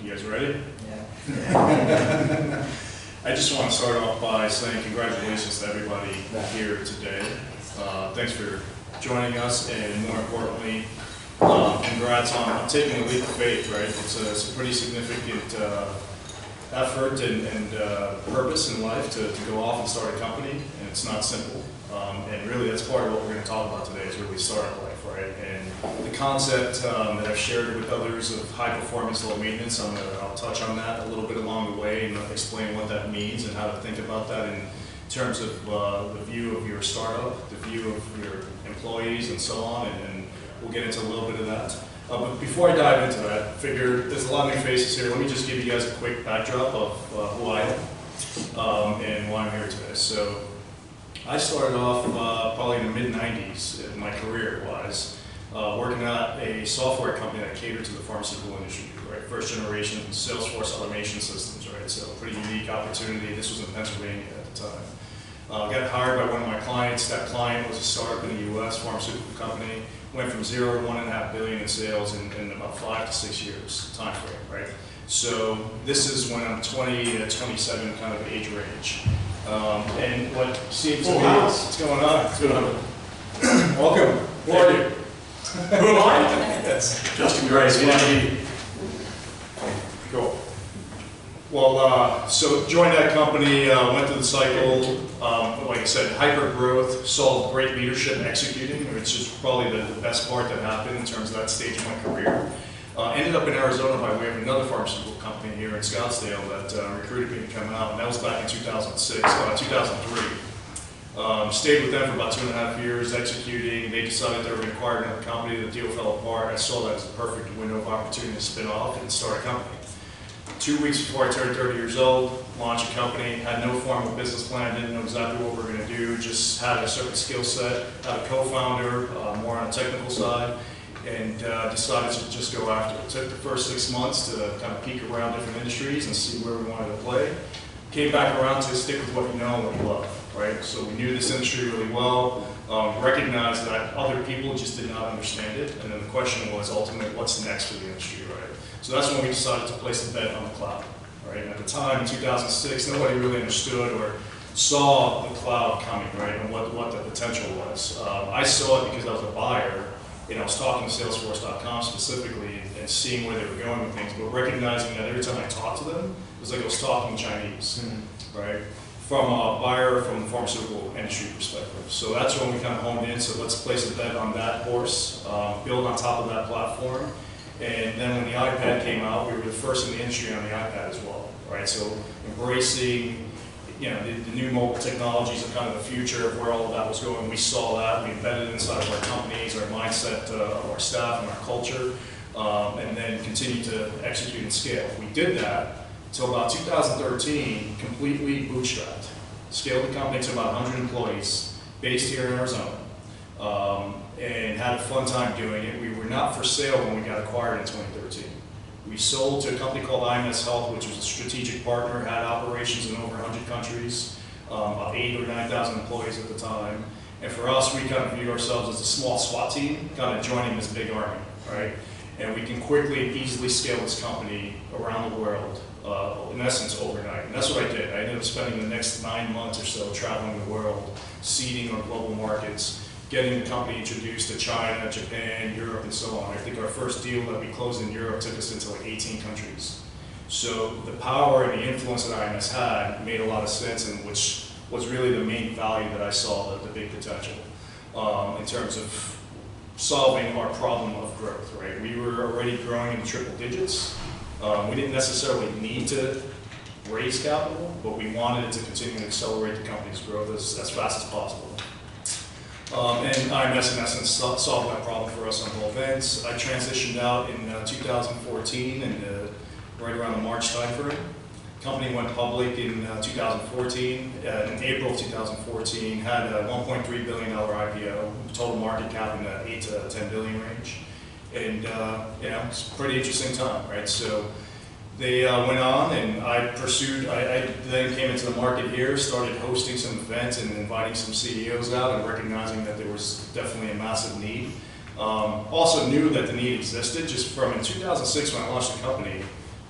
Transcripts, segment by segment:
You guys ready? Yeah. I just want to start off by saying congratulations to everybody here today. Thanks for joining us, and more importantly, congrats on taking a leap of faith, right? It's a pretty significant effort and purpose in life to go off and start a company, and it's not simple. And really, that's part of what we're going to talk about today is really startup life, right? And the concept that I've shared with others of high performance, low maintenance, I'll touch on that a little bit along the way and explain what that means and how to think about that in terms of the view of your startup, the view of your employees, and so on. And we'll get into a little bit of that. But before I dive into that, I figured there's a lot of new faces here. Let me just give you guys a quick backdrop of who I am and why I'm here today. So I started off probably in the mid-90s, my career-wise, working at a software company that catered to the pharmaceutical industry, right? First generation Salesforce automation systems, right? So pretty unique opportunity. This was in Pennsylvania at the time. Got hired by one of my clients. That client was a startup in the US, pharmaceutical company. Went from 0 to $1.5 billion in sales in about 5 to 6 years time frame, right? So this is when I'm 20 to 27 kind of age range. And what seems to be, what's going on? What's going on? Welcome. Who are you? Who am I? Yes. Justin Grace, Cool. Well, so joined that company, went through the cycle, like I said, hyper growth, saw great leadership executing, which is probably the best part that happened in terms of that stage of my career. Ended up in Arizona by way of another pharmaceutical company here in Scottsdale that recruited me to come out, and that was back in 2003. Stayed with them for about 2.5 years executing. They decided they were going to acquire another company. The deal fell apart. I saw that as a perfect window of opportunity to spin off and start a company. 2 weeks before I turned 30 years old, launched a company, had no formal business plan, didn't know exactly what we were going to do, just had a certain skill set, had a co-founder, more on the technical side, and decided to just go after it. Took the first 6 months to kind of peek around different industries and see where we wanted to play. Came back around to stick with what you know and what you love, right? So we knew this industry really well, recognized that other people just did not understand it, and then the question was ultimately what's next for the industry, right? So that's when we decided to place a bet on the cloud, right? And at the time, in 2006, nobody really understood or saw the cloud coming, right, and what the potential was. I saw it because I was a buyer, and I was talking to Salesforce.com specifically and seeing where they were going with things, but recognizing that every time I talked to them, it was like I was talking Chinese, right? From a buyer from the pharmaceutical industry perspective. So that's when we kind of honed in, so let's place a bet on that horse, build on top of that platform. And then when the iPad came out, we were the first in the industry on the iPad as well, right? So embracing, you know, the new mobile technologies and kind of the future of where all of that was going. We saw that, we embedded it inside of our companies, our mindset of our staff and our culture, and then continued to execute and scale. We did that until about 2013, completely bootstrapped. Scaled the company to about 100 employees, based here in Arizona. And had a fun time doing it. We were not for sale when we got acquired in 2013. We sold to a company called IMS Health, which was a strategic partner, had operations in over 100 countries, about 8,000 or 9,000 employees at the time. And for us, we kind of viewed ourselves as a small SWAT team, kind of joining this big army, right? And we can quickly and easily scale this company around the world, in essence, overnight. And that's what I did. I ended up spending the next 9 months or so traveling the world, seeding our global markets, getting the company introduced to China, Japan, Europe, and so on. I think our first deal that we closed in Europe took us into like 18 countries. So the power and the influence that IMS had made a lot of sense, and which was really the main value that I saw, the big potential, in terms of solving our problem of growth, right? We were already growing in triple digits. We didn't necessarily need to raise capital, but we wanted it to continue to accelerate the company's growth as fast as possible. And IMS, in essence, solved that problem for us on both ends. I transitioned out in 2014, and right around the March timeframe. Company went public in 2014. In April of 2014, had a $1.3 billion IPO, total market cap in the 8 to 10 billion range. And you know, it's a pretty interesting time, right? So they went on, and I then came into the market here, started hosting some events and inviting some CEOs out, and recognizing that there was definitely a massive need. Also knew that the need existed just from in 2006 when I launched the company.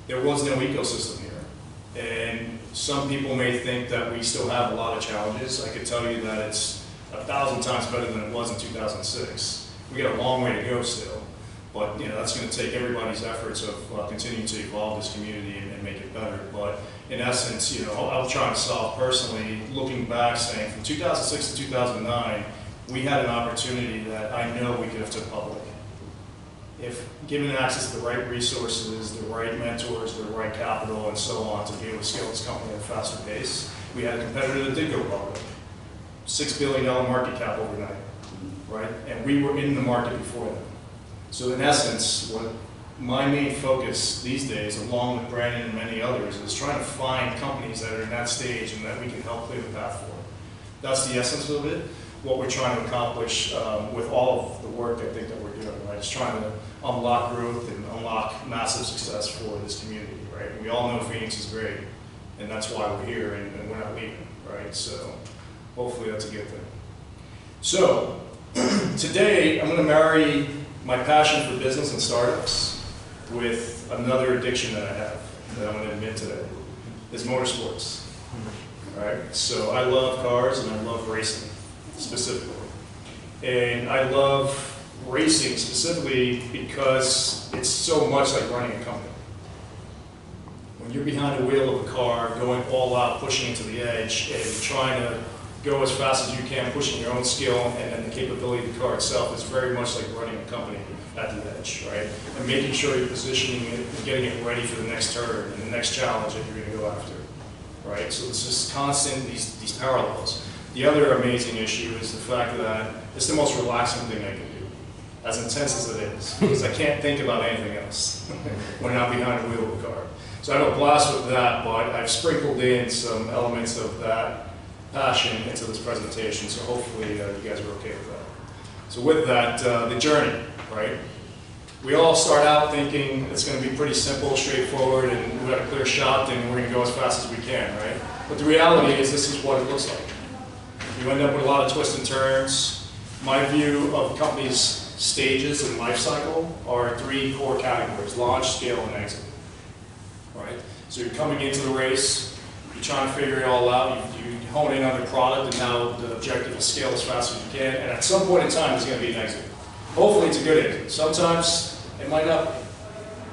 there was no ecosystem here. And some people may think that we still have a lot of challenges. I could tell you that it's 1,000 times better than it was in 2006. We got a long way to go still, but that's going to take everybody's efforts of continuing to evolve this community and make it better. But in essence, I'm trying to solve personally, looking back, saying from 2006 to 2009, we had an opportunity that I know we could have took public. If given access to the right resources, the right mentors, the right capital, and so on, to be able to scale this company at a faster pace, we had a competitor that did go public. $6 billion market cap overnight, right? And we were in the market before that. So in essence, what my main focus these days, along with Brandon and many others, is trying to find companies that are in that stage and that we can help clear the path for. That's the essence of it. What we're trying to accomplish with all of the work I think that we're doing, right? Is trying to unlock growth and unlock massive success for this community, right? And we all know Phoenix is great, and that's why we're here, and we're not leaving, right? So hopefully that's a good thing. So today I'm going to marry my passion for business and startups with another addiction that I have that I'm going to admit today, is motorsports. All right? So I love cars and I love racing specifically. And I love racing specifically because it's so much like running a company. When you're behind the wheel of a car, going all out, pushing into the edge, and trying to go as fast as you can, pushing your own skill, and then the capability of the car itself is very much like running a company at the edge, right? And making sure you're positioning it and getting it ready for the next turn and the next challenge that you're going to go after, right? So it's just constant, these parallels. The other amazing issue is the fact that it's the most relaxing thing I can do, as intense as it is, because I can't think about anything else when I'm behind the wheel of a car. So I have a blast with that, but I've sprinkled in some elements of that passion into this presentation, so hopefully you guys are okay with that. So with that, the journey, right? We all start out thinking it's going to be pretty simple, straightforward, and we've got a clear shot, and we're going to go as fast as we can, right? But the reality is this is what it looks like. You end up with a lot of twists and turns. My view of a company's stages and life cycle are 3 core categories: launch, scale, and exit. Right? So you're coming into the race, you're trying to figure it all out, you hone in on your product, and now the objective is scale as fast as you can, and at some point in time there's going to be an exit. Hopefully it's a good exit. Sometimes it might not be,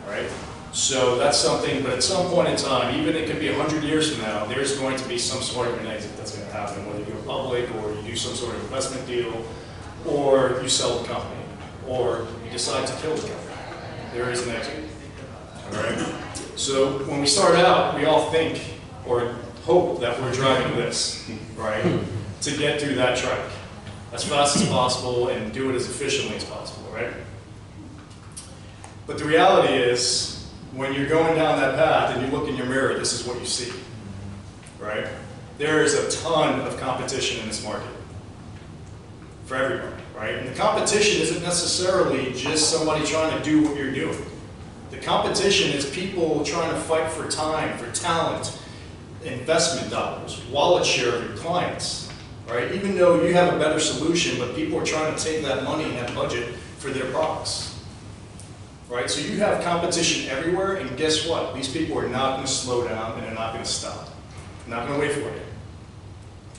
right? So that's something, but at some point in time, even it could be 100 years from now, there's going to be some sort of an exit that's going to happen, whether you go public, or you do some sort of investment deal, or you sell the company, or you decide to kill the company. There is an exit, all right? So when we start out, we all think, or hope that we're driving this, right? To get through that track as fast as possible and do it as efficiently as possible, right? But the reality is, when you're going down that path and you look in your mirror, this is what you see, right? There is a ton of competition in this market for everyone, right? And the competition isn't necessarily just somebody trying to do what you're doing. The competition is people trying to fight for time, for talent, investment dollars, wallet share of your clients, right? Even though you have a better solution, but people are trying to take that money and that budget for their products. Right? So you have competition everywhere, and guess what? These people are not going to slow down, and they're not going to stop. They're not going to wait for you.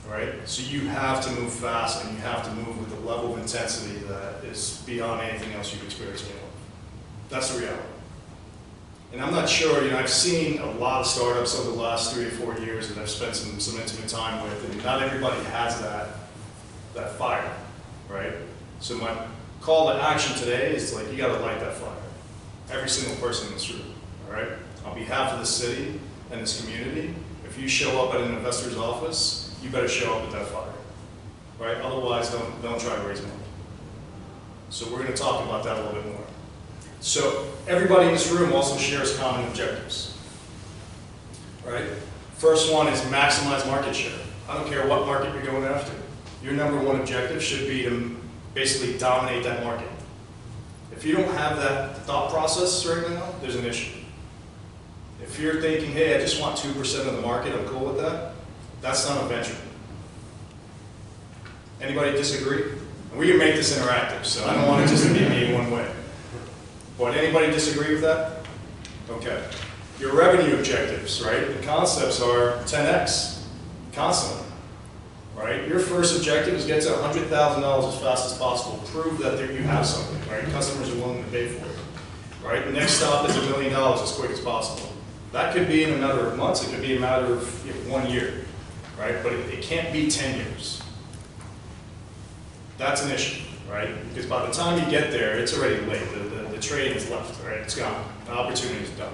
Right? So you have to move fast, and you have to move with a level of intensity that is beyond anything else you've experienced in your life. That's the reality. And I'm not sure, I've seen a lot of startups over the last 3 or 4 years that I've spent some intimate time with, and not everybody has that fire, right? So my call to action today is like, you got to light that fire. Every single person in this room, all right? On behalf of the city and this community, if you show up at an investor's office, you better show up at that fire, right? Otherwise, don't try to raise money. So we're going to talk about that a little bit more. So everybody in this room also shares common objectives, right? First one is maximize market share. I don't care what market you're going after. Your number one objective should be to basically dominate that market. If you don't have that thought process right now, there's an issue. If you're thinking, hey, I just want 2% of the market, I'm cool with that, that's not a venture. Anybody disagree? And we can make this interactive, so I don't want it just to be me one way. But anybody disagree with that? Okay. Your revenue objectives, right? The concepts are 10x, constantly, right? Your first objective is get to $100,000 as fast as possible. Prove that you have something, right? Customers are willing to pay for it, right? The next stop is $1 million as quick as possible. That could be in a matter of months. It could be a matter of 1 year, right? But it can't be 10 years. That's an issue, right? Because by the time you get there, it's already late. The train is left, right? It's gone. The opportunity is done.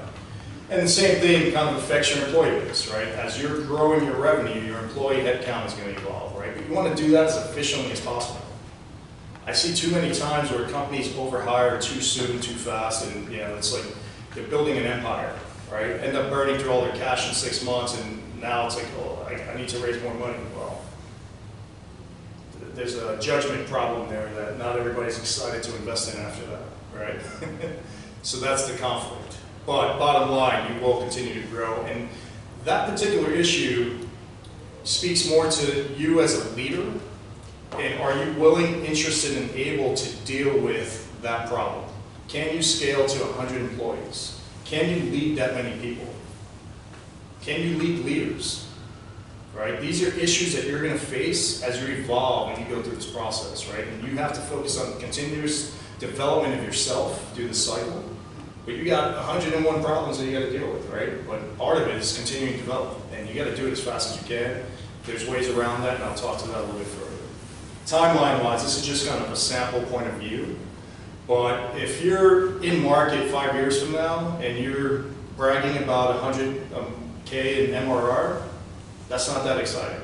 And the same thing kind of affects your employee base, right? As you're growing your revenue, your employee headcount is going to evolve, right? But you want to do that as efficiently as possible. I see too many times where companies overhire too soon, too fast, and it's like they're building an empire, right? End up burning through all their cash in 6 months, and now it's like, oh, I need to raise more money. Well, there's a judgment problem there that not everybody's excited to invest in after that, right? So that's the conflict. But bottom line, you will continue to grow. And that particular issue speaks more to you as a leader. And are you willing, interested, and able to deal with that problem? Can you scale to 100 employees? Can you lead that many people? Can you lead leaders? Right? These are issues that you're going to face as you evolve and you go through this process, right? And you have to focus on continuous development of yourself through the cycle. But you got 101 problems that you got to deal with, right? But part of it is continuing to develop, and you got to do it as fast as you can. There's ways around that, and I'll talk to that a little bit further. Timeline-wise, this is just kind of a sample point of view. But if you're in market 5 years from now, and you're bragging about 100K in MRR, that's not that exciting.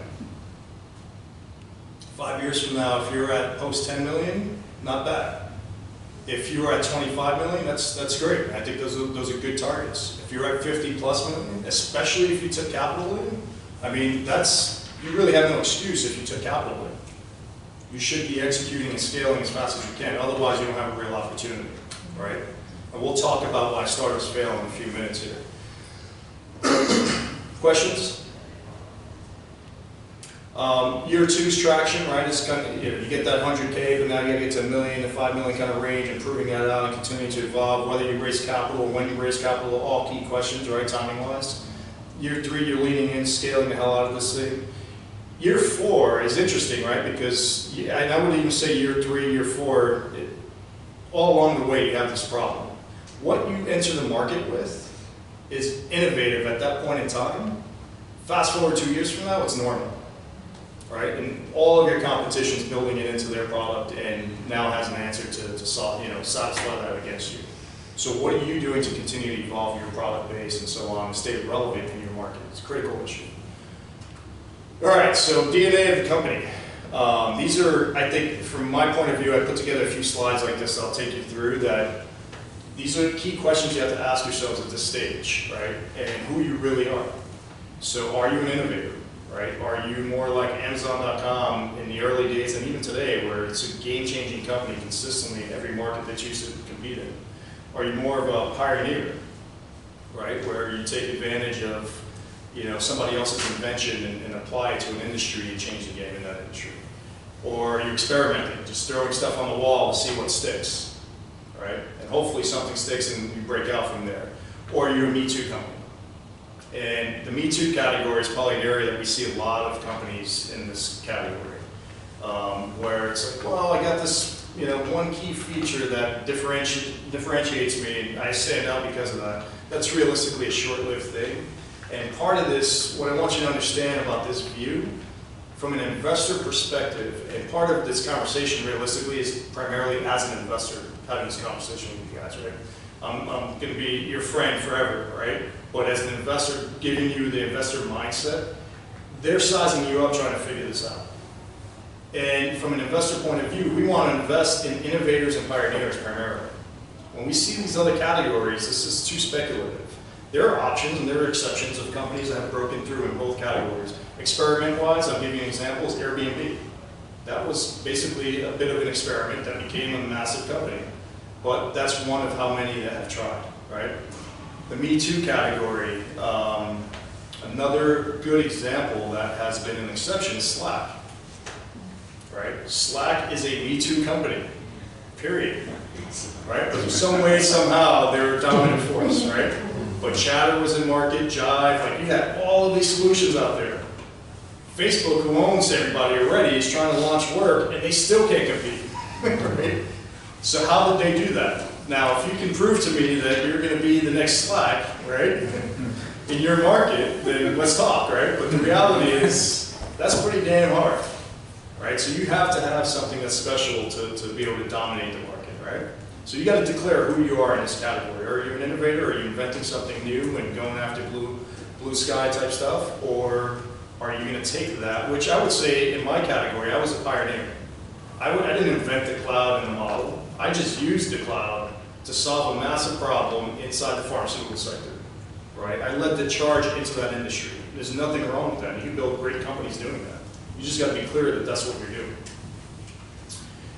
5 years from now, if you're at post 10 million, not bad. If you're at 25 million, that's great. I think those are good targets. If you're at 50 plus million, especially if you took capital in, I mean, you really have no excuse if you took capital in. You should be executing and scaling as fast as you can. Otherwise, you don't have a real opportunity, right? And we'll talk about why startups fail in a few minutes here. Questions? Year two's traction, right? It's kind of, you get that 100K, but now you gotta get to $1 million to $5 million kind of range, improving that out and continuing to evolve. Whether you raise capital, when you raise capital, all key questions, right? Timing wise. Year three, you're leaning in, scaling the hell out of this thing. Year four is interesting, right? Because I would even say year three, year four, all along the way you have this problem. What you enter the market with is innovative at that point in time. Fast forward 2 years from now, it's normal. Right? And all of your competition's building it into their product and now has an answer to solve, satisfy that against you. So what are you doing to continue to evolve your product base and so on and stay relevant in your market? It's a critical issue. All right, so DNA of the company. These are, I think, from my point of view, I put together a few slides like this I'll take you through that these are key questions you have to ask yourselves at this stage, right? And who you really are. So are you an innovator? Right? Are you more like Amazon.com in the early days and even today where it's a game-changing company consistently in every market that you used to compete in? Are you more of a pioneer, right? Where you take advantage of somebody else's invention and apply it to an industry and change the game in that industry? Or are you experimenting, just throwing stuff on the wall to see what sticks, right? And hopefully something sticks and you break out from there. Or are you a Me Too company? And the Me Too category is probably an area that we see a lot of companies in this category, where it's like, well, I got this, one key feature that differentiates me, and I stand out because of that. That's realistically a short-lived thing. And part of this, what I want you to understand about this view, from an investor perspective, and part of this conversation realistically is primarily as an investor having this conversation with you guys, right? I'm going to be your friend forever, right? But as an investor, giving you the investor mindset, they're sizing you up trying to figure this out. And from an investor point of view, we want to invest in innovators and pioneers primarily. When we see these other categories, this is too speculative. There are options and there are exceptions of companies that have broken through in both categories. Experiment-wise, I'll give you an example, is Airbnb. That was basically a bit of an experiment that became a massive company. But that's one of how many that have tried, right? The Me Too category, another good example that has been an exception is Slack, right? Slack is a Me Too company, period, right? But in some way, somehow, they're a dominant force, right? But Chatter was in market, Jive, like you had all of these solutions out there. Facebook, who owns everybody already, is trying to launch work, and they still can't compete. Right? So how did they do that? Now, if you can prove to me that you're going to be the next Slack, right, in your market, then let's talk, right? But the reality is, that's pretty damn hard, right? So you have to have something that's special to be able to dominate the market, right? So you got to declare who you are in this category. Are you an innovator? Are you inventing something new and going after blue sky type stuff? Or are you going to take that, which I would say in my category, I was a pioneer. I didn't invent the cloud and the model. I just used the cloud to solve a massive problem inside the pharmaceutical sector, right? I led the charge into that industry. There's nothing wrong with that. You can build great companies doing that. You just got to be clear that that's what you're doing.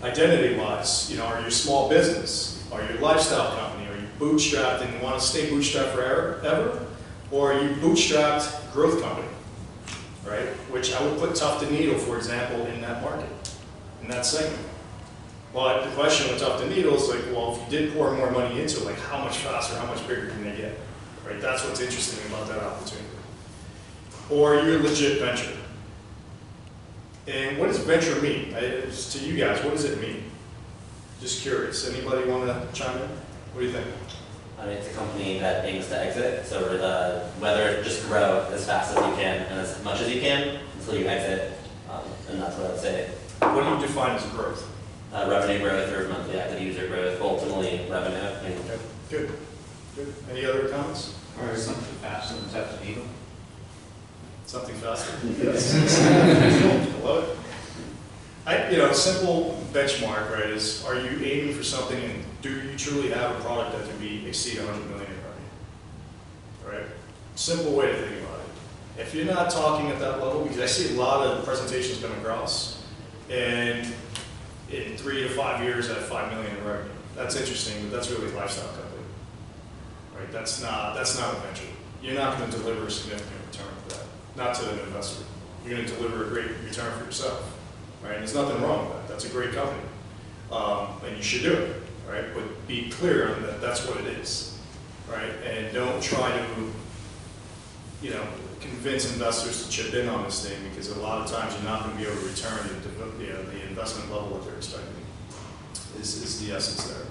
Identity-wise, you know, are you a small business? Are you a lifestyle company? Are you bootstrapped and want to stay bootstrapped forever? Or are you bootstrapped growth company, right? Which I would put Tough to Needle, for example, in that market, in that segment. But the question with Tough to Needle is like, well, if you did pour more money into it, like how much faster, how much bigger can they get, right? That's what's interesting about that opportunity. Or you're a legit venture. And what does venture mean? To you guys, what does it mean? Just curious. Anybody want to chime in? What do you think? I mean, it's a company that aims to exit, so whether just grow as fast as you can and as much as you can until you exit, and that's what I would say. What do you define as growth? Revenue growth or monthly active user growth, ultimately revenue. Okay. Good. Good. Any other comments? Or something faster than Tough to Needle. Something faster? Yes. I love it. Simple benchmark, right, is are you aiming for something and do you truly have a product that can exceed 100 million in revenue? Right? Simple way to think about it. If you're not talking at that level, because I see a lot of presentations come across, and in 3 to 5 years at 5 million in revenue. That's interesting, but that's really a lifestyle company. Right? That's not a venture. You're not going to deliver a significant return for that. Not to an investor. You're going to deliver a great return for yourself. Right? And there's nothing wrong with that. That's a great company. And you should do it. Right? But be clear on that that's what it is. Right? And don't try to convince investors to chip in on this thing, because a lot of times you're not going to be able to return the investment level that they're expecting. Is the essence there.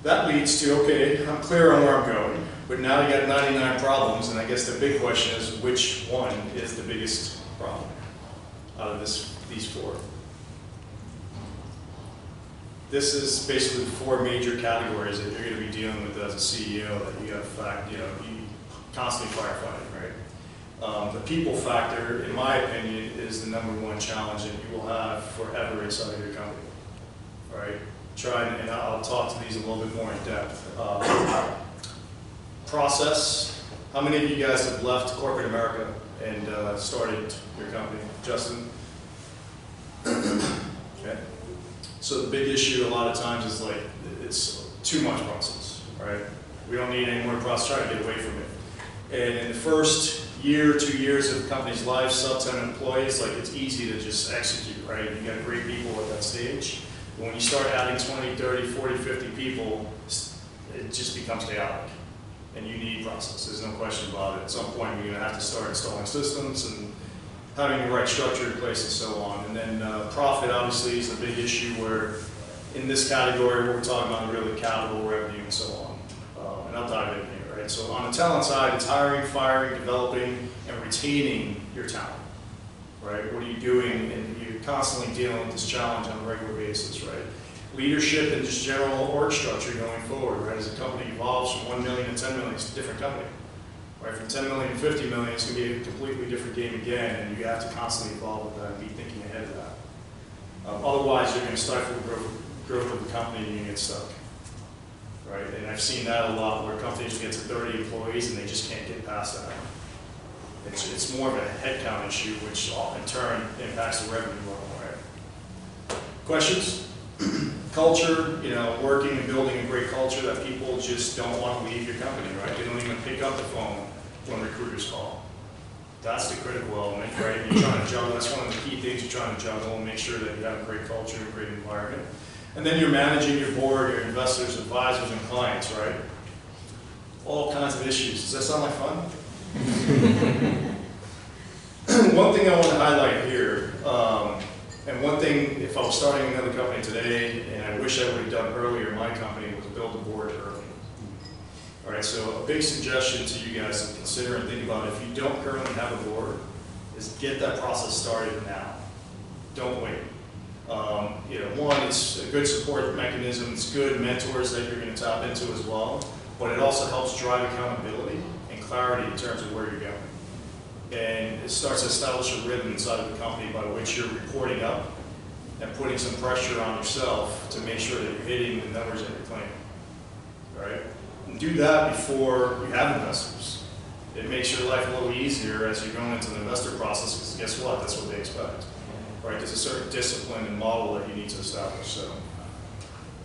That leads to, okay, I'm clear on where I'm going, but now you got 99 problems, and I guess the big question is which one is the biggest problem out of these 4? This is basically the 4 major categories that you're going to be dealing with as a CEO that you got you constantly firefighting, right? The people factor, in my opinion, is the #1 challenge that you will have forever inside of your company, right? And I'll talk to these a little bit more in depth. Process. How many of you guys have left corporate America and started your company? Justin? Okay. So the big issue a lot of times is like, it's too much process, right? We don't need any more process, try to get away from it. And in the first year, 2 years of the company's life, sub 10 employees, like it's easy to just execute, right? You got great people at that stage. But when you start adding 20, 30, 40, 50 people, it just becomes chaotic. And you need process, there's no question about it. At some point, you're gonna have to start installing systems and having the right structure in place and so on. And then profit obviously is a big issue where in this category, what we're talking about is really capital, revenue, and so on. And I'll dive in here. Right? So on the talent side, it's hiring, firing, developing, and retaining your talent. Right? What are you doing? And you're constantly dealing with this challenge on a regular basis, right? Leadership and just general org structure going forward, right? As a company evolves from 1 million to 10 million, it's a different company. Right? From 10 million to 50 million, it's going to be a completely different game again, and you have to constantly evolve with that and be thinking ahead of that. Otherwise, you're going to stifle the growth of the company and you get stuck. Right? And I've seen that a lot where companies get to 30 employees and they just can't get past that. It's more of a headcount issue, which in turn impacts the revenue level, right? Questions? Culture, working and building a great culture that people just don't want to leave your company, right? They don't even pick up the phone when recruiters call. That's the critical element, right? You're trying to juggle, that's one of the key things you're trying to juggle and make sure that you have a great culture and a great environment. And then you're managing your board, your investors, advisors, and clients, right? all kinds of issues. Does that sound like fun? One thing I want to highlight here, and one thing, if I was starting another company today, and I wish I would have done earlier in my company, was build a board early. All right, so a big suggestion to you guys to consider and think about, if you don't currently have a board, is get that process started now. Don't wait. You know, one, it's a good support mechanism, it's good mentors that you're going to tap into as well, but it also helps drive accountability and clarity in terms of where you're going. And it starts to establish a rhythm inside of the company by which you're reporting up and putting some pressure on yourself to make sure that you're hitting the numbers that you're claiming. All right? And do that before you have investors. It makes your life a little easier as you're going into the investor process, because guess what? That's what they expect. Right? There's a certain discipline and model that you need to establish. So,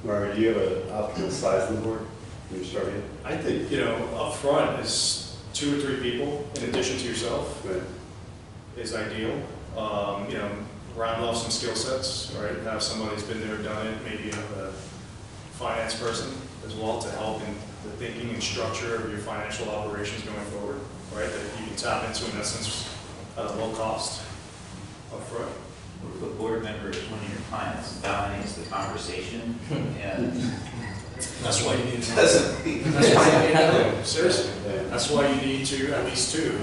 Marvin, do you have an optimal size of the board when you're starting? I think, you know, up front is 2 or 3 people in addition to yourself. Right. Is ideal. You know, round off some skill sets, right? Have somebody who's been there, done it, maybe a finance person as well to help in the thinking and structure of your financial operations going forward, right? That you can tap into in essence at a low cost up front. What if a board member is one of your clients, dominates the conversation, and That's why you need to. doesn't Seriously. Yeah. That's why you need to, at least 2,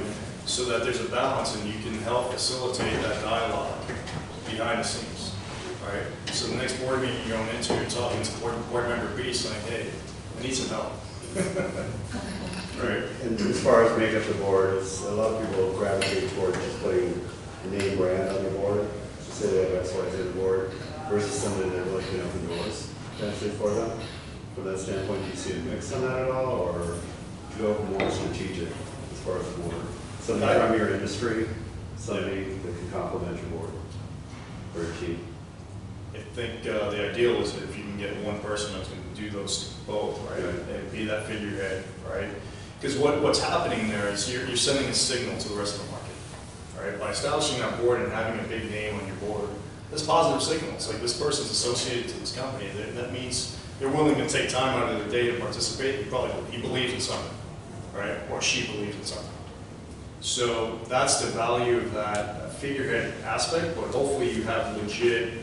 so that there's a balance and you can help facilitate that dialogue behind the scenes, right? So the next board meeting you're going into, you're talking to board member B saying, hey, I need some help. Right? And as far as make up the board, it's, a lot of people gravitate toward just putting a name brand on the board, to say they have X, Y, Z board, versus somebody that really can open doors potentially for them. From that standpoint, do you see a mix on that at all, or do you go more strategic as far as the board? Somebody from your industry, somebody that can complement your board or your team. I think the ideal is if you can get one person that's going to do those both, right? And be that figurehead, right? Because what's happening there is you're sending a signal to the rest of the market, right? By establishing that board and having a big name on your board, there's positive signals. Like, this person's associated to this company. That means they're willing to take time out of their day to participate. He believes in something, right? Or she believes in something. So that's the value of that figurehead aspect, but hopefully you have legit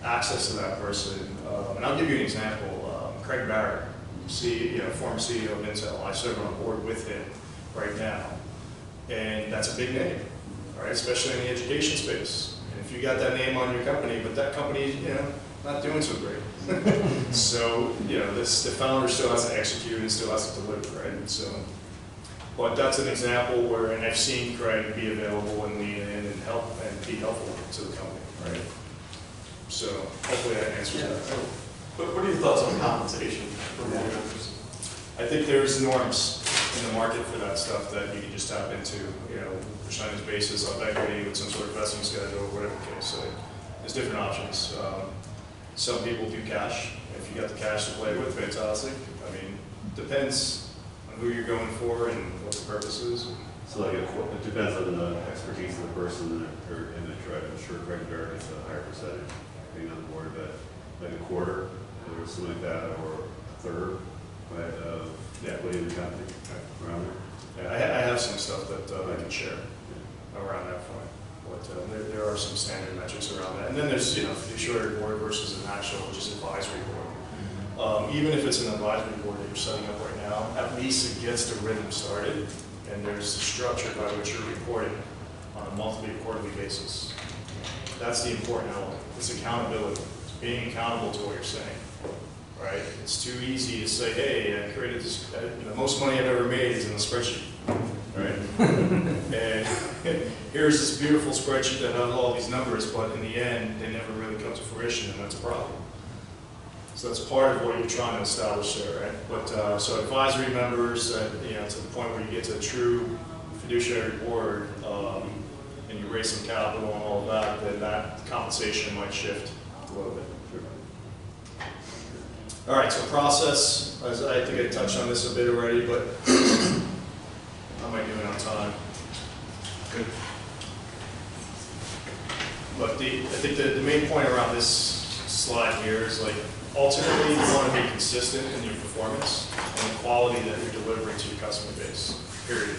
access to that person. And I'll give you an example. Craig Barrett, former CEO of Intel. I serve on a board with him right now. And that's a big name, all right? Especially in the education space. And if you got that name on your company, but that company, not doing so great. So, the founder still has to execute and still has to deliver, right? And so, but that's an example where, and I've seen Craig be available and lean in and help and be helpful to the company, right? So hopefully that answers that. But what are your thoughts on compensation for board members? I think there's norms in the market for that stuff that you can just tap into, percentage basis of equity with some sort of vesting schedule or whatever the case. So there's different options. Some people do cash. If you got the cash to play with, fantastic. I mean, depends on who you're going for and what the purpose is. So like, it depends on the expertise of the person or image, right? I'm sure Craig Barrett gets a higher percentage being on the board, but like a quarter or something like that, or a third, right, of the equity in the company around there. Yeah, I have some stuff that I can share around that point. But there are some standard metrics around that. And then there's, fiduciary board versus an actual, just advisory board. Even if it's an advisory board that you're setting up right now, at least it gets the rhythm started, and there's a structure by which you're reporting on a monthly or quarterly basis. That's the important element. It's accountability. It's being accountable to what you're saying, right? It's too easy to say, hey, I created this, the most money I've ever made is in a spreadsheet, right? And here's this beautiful spreadsheet that has all these numbers, but in the end, they never really come to fruition, and that's a problem. So that's part of what you're trying to establish there, right? But so advisory members, to the point where you get to a true fiduciary board, and you raise some capital and all of that, then that compensation might shift a little bit. All right, so process, as I think I touched on this a bit already, but how am I doing on time? Good. But I think the main point around this slide here is, like, ultimately you want to be consistent in your performance and the quality that you're delivering to your customer base, period.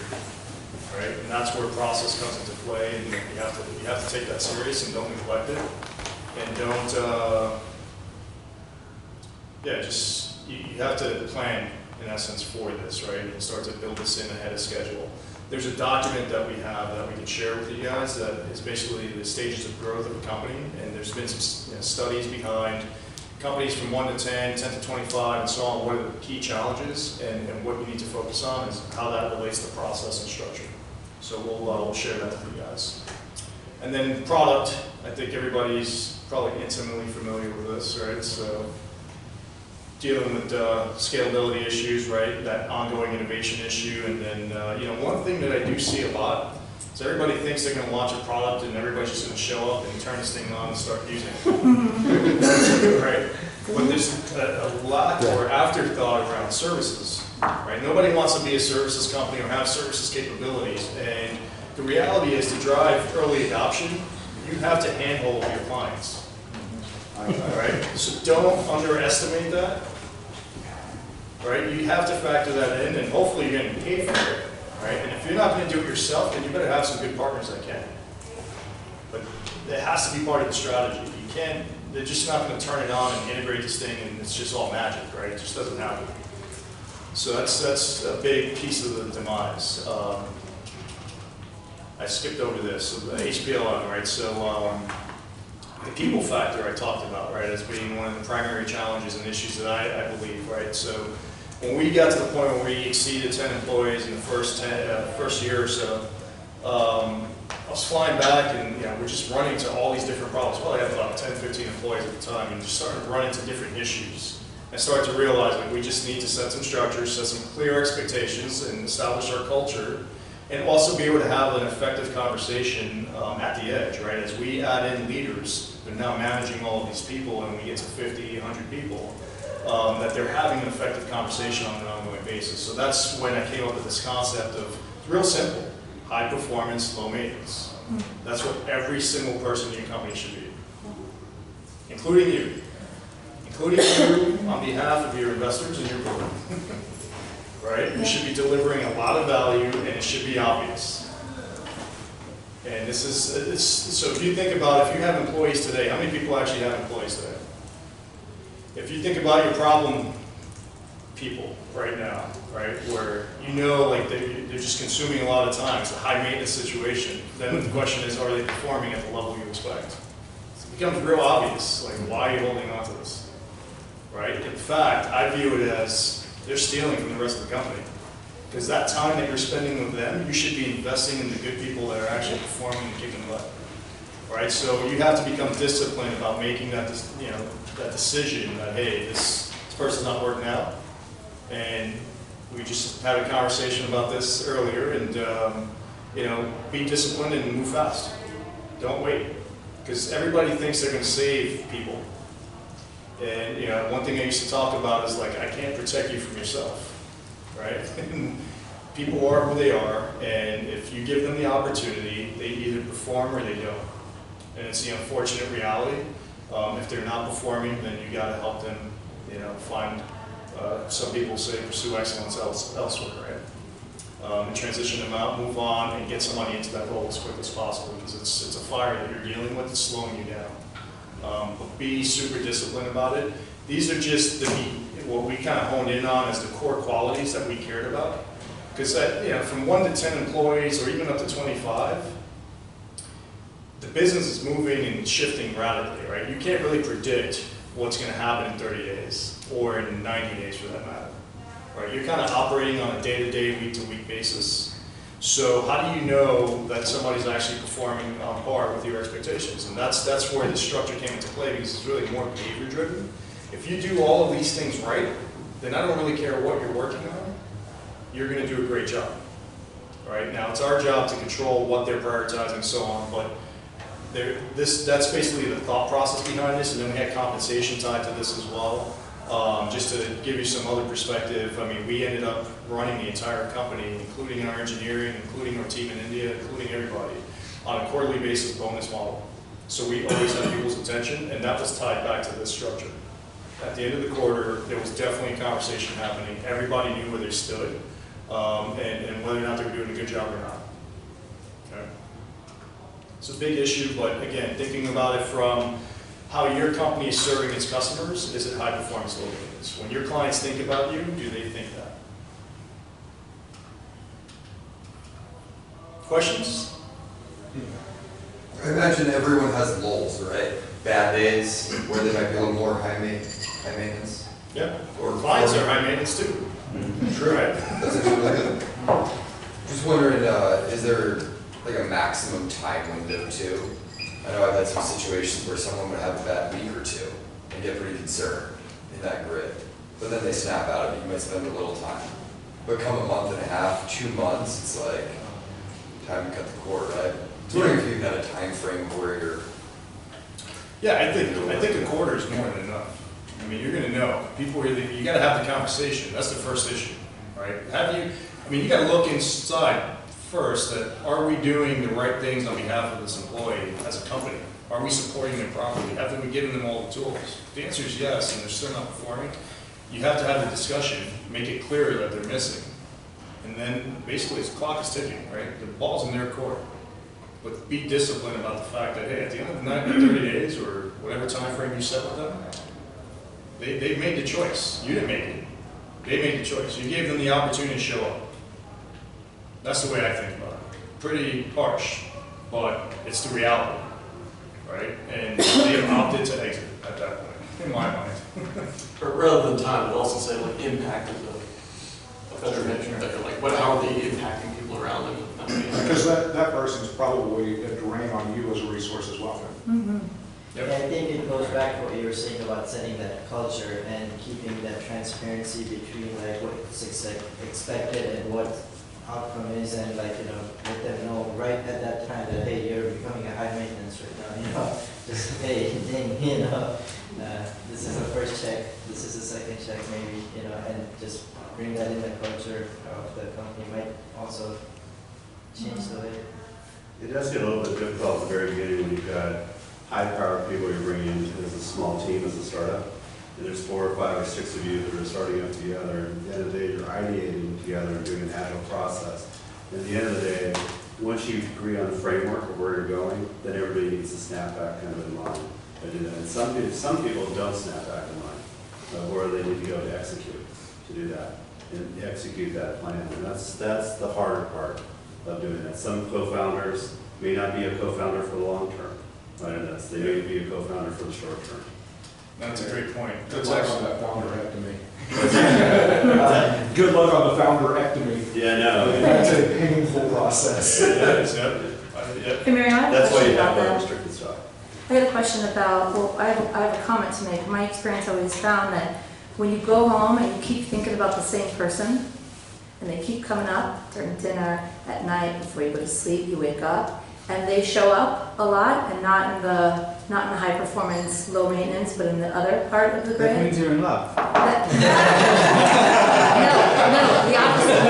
Right? And that's where process comes into play, and you have to take that serious and don't neglect it. And don't, you have to plan, in essence, for this, right? And start to build this in ahead of schedule. There's a document that we have that we can share with you guys that is basically the stages of growth of a company, and there's been some studies behind companies from 1 to 10, 10 to 25, and so on. What are the key challenges, and what you need to focus on is how that relates to process and structure. So we'll share that with you guys. And then product, I think everybody's probably intimately familiar with this, right? So dealing with scalability issues, right? That ongoing innovation issue, and then one thing that I do see a lot is everybody thinks they're going to launch a product and everybody's just going to show up and turn this thing on and start using it, right? But there's a lot more afterthought around services, right? Nobody wants to be a services company or have services capabilities, and the reality is to drive early adoption, you have to handhold your clients. All right, so don't underestimate that. Right, you have to factor that in, and hopefully you're going to pay for it. Right, and if you're not going to do it yourself, then you better have some good partners that can. But it has to be part of the strategy. You can't. They're just not going to turn it on and integrate this thing, and it's just all magic, right? It just doesn't happen. So that's a big piece of the demise. I skipped over this. So the HPLM, right? So the people factor I talked about, right, as being one of the primary challenges and issues that I believe, right? So when we got to the point where we exceeded 10 employees in the first year or so, I was flying back and we're just running into all these different problems. Well, I had about 10, 15 employees at the time, and just started to run into different issues. I started to realize that we just need to set some structures, set some clear expectations, and establish our culture, and also be able to have an effective conversation at the edge, right? As we add in leaders, they're now managing all of these people, and we get to 50, 100 people, that they're having an effective conversation on an ongoing basis. So that's when I came up with this concept of, it's real simple, high performance, low maintenance. That's what every single person in your company should be, including you. Including you on behalf of your investors and your board. Right? You should be delivering a lot of value, and it should be obvious. And this is, so if you think about, if you have employees today, how many people actually have employees today? If you think about your problem people right now, right, where like they're just consuming a lot of time, it's a high maintenance situation, then the question is, are they performing at the level you expect? It becomes real obvious, like, why are you holding on to this? Right? In fact, I view it as they're stealing from the rest of the company. Because that time that you're spending with them, you should be investing in the good people that are actually performing and kicking butt. Right? So you have to become disciplined about making that, that decision that, hey, this person's not working out. And we just had a conversation about this earlier, and be disciplined and move fast. Don't wait. Because everybody thinks they're going to save people. And one thing I used to talk about is, like, I can't protect you from yourself, right? People are who they are, and if you give them the opportunity, they either perform or they don't. And it's the unfortunate reality. If they're not performing, then you got to help them, find. Some people say pursue excellence elsewhere, right? And transition them out, move on, and get somebody into that role as quick as possible, because it's a fire that you're dealing with. It's slowing you down. But be super disciplined about it. These are just what we kind of honed in on as the core qualities that we cared about. Because from 1 to 10 employees, or even up to 25, the business is moving and shifting radically, right? You can't really predict what's going to happen in 30 days, or in 90 days for that matter. Right? You're kind of operating on a day-to-day, week-to-week basis. So how do you know that somebody's actually performing on par with your expectations? And that's where the structure came into play, because it's really more behavior driven. If you do all of these things right, then I don't really care what you're working on, you're going to do a great job. Right? Now it's our job to control what they're prioritizing and so on, but that's basically the thought process behind this, and then we had compensation tied to this as well. Just to give you some other perspective, I mean, we ended up running the entire company, including our engineering, including our team in India, including everybody, on a quarterly basis bonus model. So we always had people's attention, and that was tied back to this structure. At the end of the quarter, there was definitely a conversation happening. Everybody knew where they stood, and whether or not they were doing a good job or not. Okay? It's a big issue, but again, thinking about it from how your company is serving its customers, is it high performance, low maintenance? When your clients think about you, do they think that? Questions? I imagine everyone has lulls, right? Bad days where they might be a little more high maintenance. Yeah. Or Clients are high maintenance too. True. Right? That's actually really good. Just wondering, is there like a maximum time window too? I know I've had some situations where someone would have a bad week or two and get pretty concerned in that grid. But then they snap out of it, you might spend a little time. But come a month and a half, 2 months, it's like time to cut the cord, right? I was wondering if you've got a time frame where you're. Yeah, I think a quarter is more than enough. I mean, you're gonna know. People really, you gotta have the conversation. That's the first issue, right? You gotta look inside first that are we doing the right things on behalf of this employee as a company? Are we supporting them properly? Have we given them all the tools? If the answer is yes, and they're still not performing, you have to have the discussion, make it clear that they're missing. And then basically the clock is ticking, right? The ball's in their court. But be disciplined about the fact that, hey, at the end of the night, 30 days or whatever time frame you set with them, they made the choice. You didn't make it. They made the choice. You gave them the opportunity to show up. That's the way I think about it. Pretty harsh, but it's the reality, right? And they have opted to exit at that point, in my mind. But rather than time, it also say like impact of better management, that you're like, how are they impacting people around them? Because that person's probably a drain on you as a resource as well. Mm-hmm. Yep. I think it goes back to what you were saying about setting that culture and keeping that transparency between like what's expected and what outcome is, and like, let them know right at that time that, hey, you're becoming a high maintenance right now, just, hey, ding, this is the first check, this is the second check maybe, and just bring that in the culture of the company might also change the way. It does get a little bit difficult at the very beginning when you've got high-powered people you're bringing in as a small team, as a startup, and there's 4 or 5 or 6 of you that are starting up together, and at the end of the day, you're ideating together and doing an agile process. And at the end of the day, once you agree on the framework of where you're going, then everybody needs to snap back kind of in line and do that. And some people don't snap back in line, where they need to go to execute to do that, and execute that plan. And that's the harder part of doing that. Some co-founders may not be a co-founder for the long term, right? And they may be a co-founder for the short term. That's a great point. Good luck on that founder-ectomy. Good luck on the founder-ectomy. Yeah, no. That's a painful process. It is, yep. Yep. Hey Mary, I have a That's why question you have about that. unrestricted stock. I had a question about, well, I have a comment to make. My experience always found that when you go home and you keep thinking about the same person, and they keep coming up during dinner, at night, before you go to sleep, you wake up, and they show up a lot, and not in the high performance, low maintenance, but in the other part of the grid. That means you're in love. No, the opposite.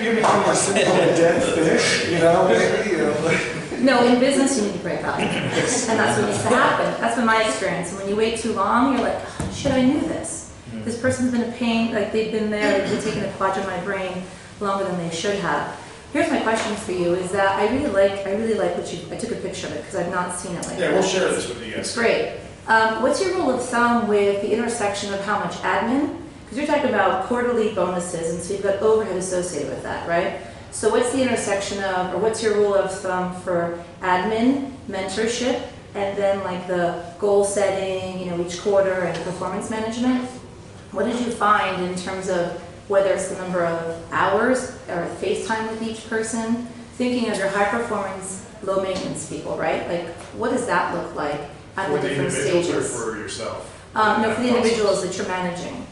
You become more simple dead fish, maybe, No, in business you need to break up. And that's what needs to happen. That's been my experience. And when you wait too long, you're like, oh, shit, I knew this. This person's been a pain, like they've been there, they've taken a quadrant of my brain longer than they should have. Here's my question for you, is that I really like what I took a picture of it because I've not seen it like that. Yeah, we'll share this with you guys. It's great. What's your rule of thumb with the intersection of how much admin? Because you're talking about quarterly bonuses, and so you've got overhead associated with that, right? So what's the intersection of, or what's your rule of thumb for admin, mentorship, and then like the goal setting, each quarter and performance management? What did you find in terms of whether it's the number of hours or face time with each person? Thinking of your high performance, low maintenance people, right? Like, what does that look like at the For the different individuals or stages? for yourself? No, for the individuals that you're managing.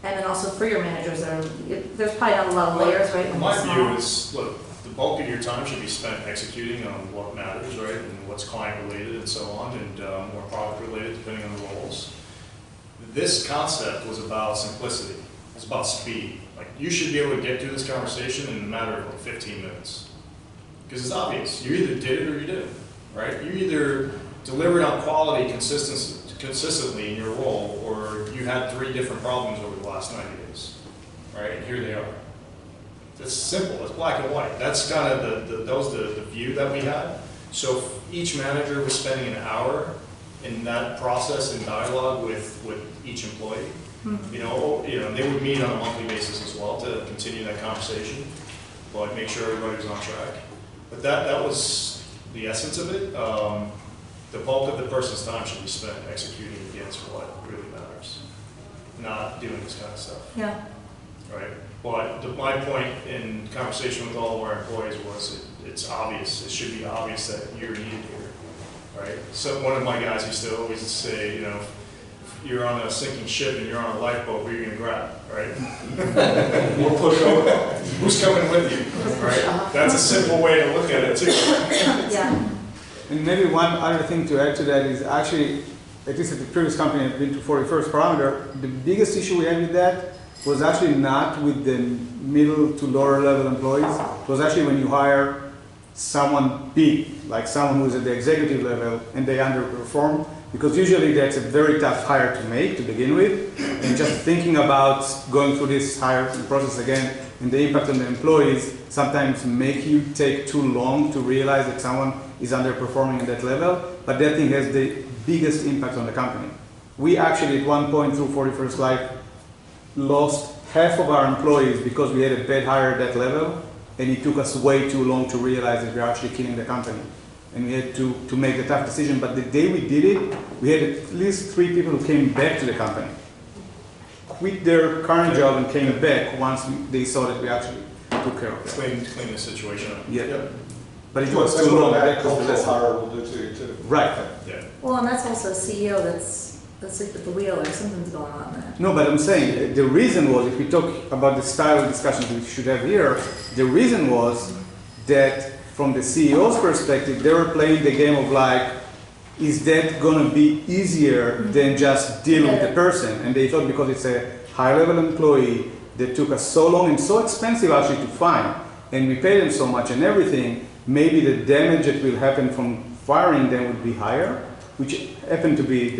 And then also for your managers, there's probably not a lot of layers, right? when My you're view small. is, look, the bulk of your time should be spent executing on what matters, right? And what's client related and so on, and more product related depending on the roles. This concept was about simplicity. It's about speed. Like, you should be able to get through this conversation in a matter of like 15 minutes. Because it's obvious. You either did it or you didn't, right? You either delivered on quality consistently in your role, or you had 3 different problems over the last 90 days, right? And here they are. It's simple, it's black and white. That's kind of the view that we had. So if each manager was spending an hour in that process and dialogue with each employee. You know, they would meet on a monthly basis as well to continue that conversation, but make sure everybody was on track. But that was the essence of it. The bulk of the person's time should be spent executing against what really matters, not doing this kind of stuff. Yeah. Right? But my point in conversation with all of our employees was it's obvious, it should be obvious that you're needed here, right? So one of my guys used to always say, you know, if you're on a sinking ship and you're on a lifeboat, who are you going to grab, right? We'll push over. Who's coming with you, right? That's a simple way to look at it too. Yeah. And maybe one other thing to add to that is actually, at least at the previous company I've been to 41st parameter, the biggest issue we had with that was actually not with the middle to lower level employees. It was actually when you hire someone big, like someone who's at the executive level and they underperform, because usually that's a very tough hire to make to begin with. And just thinking about going through this hiring process again and the impact on the employees sometimes make you take too long to realize that someone is underperforming at that level, but that thing has the biggest impact on the company. We actually at one point through 41st Life lost half of our employees because we had a bad hire at that level, and it took us way too long to realize that we were actually killing the company. And we had to make the tough decision, but the day we did it, we had at least 3 people who came back to the company, quit their current job and came back once they saw that we actually took care of it. Clean the situation up. Yeah. Yep. But it That's was what too long. that That was the cultural lesson. hire will do to you too. Right. Yeah. Well, and that's also a CEO that's asleep at the wheel, or something's going on there. No, but I'm saying the reason was, if we talk about the style of discussions we should have here, the reason was that from the CEO's perspective, they were playing the game of like, is that going to be easier than just deal with the person? And they thought because it's a high-level employee that took us so long and so expensive actually to find, and we paid them so much and everything, maybe the damage that will happen from firing them would be higher, which happened to be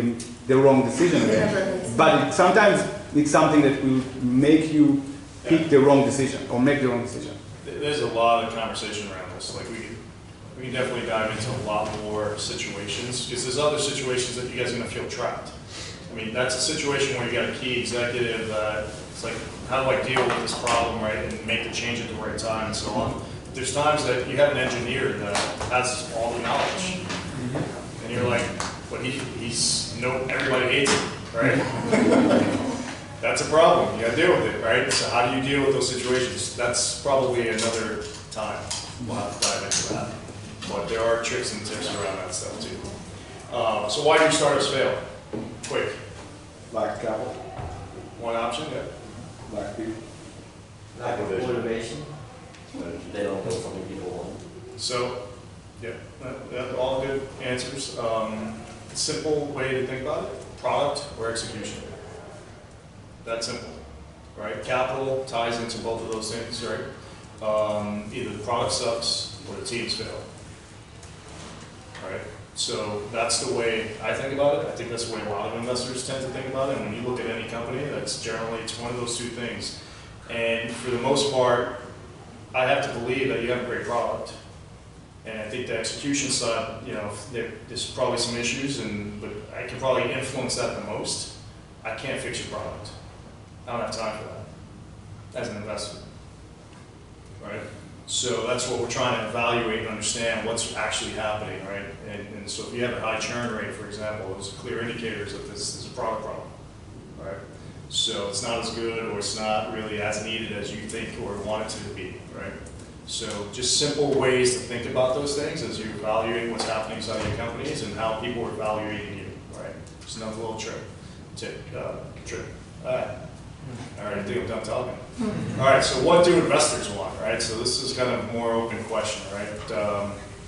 the wrong decision again. But sometimes it's something that will make you pick the wrong decision or make the wrong decision. There's a lot of conversation around this. Like we can definitely dive into a lot more situations, because there's other situations that you guys are going to feel trapped. I mean, that's a situation where you got a key executive that it's like, how do I deal with this problem, right, and make the change at the right time and so on. There's times that you have an engineer that has all the knowledge, and you're like, but everybody hates him, right? That's a problem. You got to deal with it, right? So how do you deal with those situations? That's probably another time. We'll have to dive into that. But there are tricks and tips around that stuff too. So why do startups fail? Quick. Lack of capital, One option, yeah. lack of people. Lack of motivation. They don't build something people want. So, yeah, that's all good answers. Simple way to think about it, product or execution. That simple, right? Capital ties into both of those things, right? Either the product sucks or the teams fail, right? So that's the way I think about it. I think that's the way a lot of investors tend to think about it. And when you look at any company, that's generally, it's one of those 2 things. And for the most part, I have to believe that you have a great product. And I think the execution side, you know, there's probably some issues, but I can probably influence that the most. I can't fix your product. I don't have time for that as an investor, right? So that's what we're trying to evaluate and understand what's actually happening, right? And so if you have a high churn rate, for example, those are clear indicators that this is a product problem, right? So it's not as good or it's not really as needed as you think or want it to be, right? So just simple ways to think about those things as you evaluate what's happening inside your companies and how people are evaluating you, right? Just another little trick. All right, I think I'm done talking. All right, so what do investors want, right? So this is kind of a more open question, right?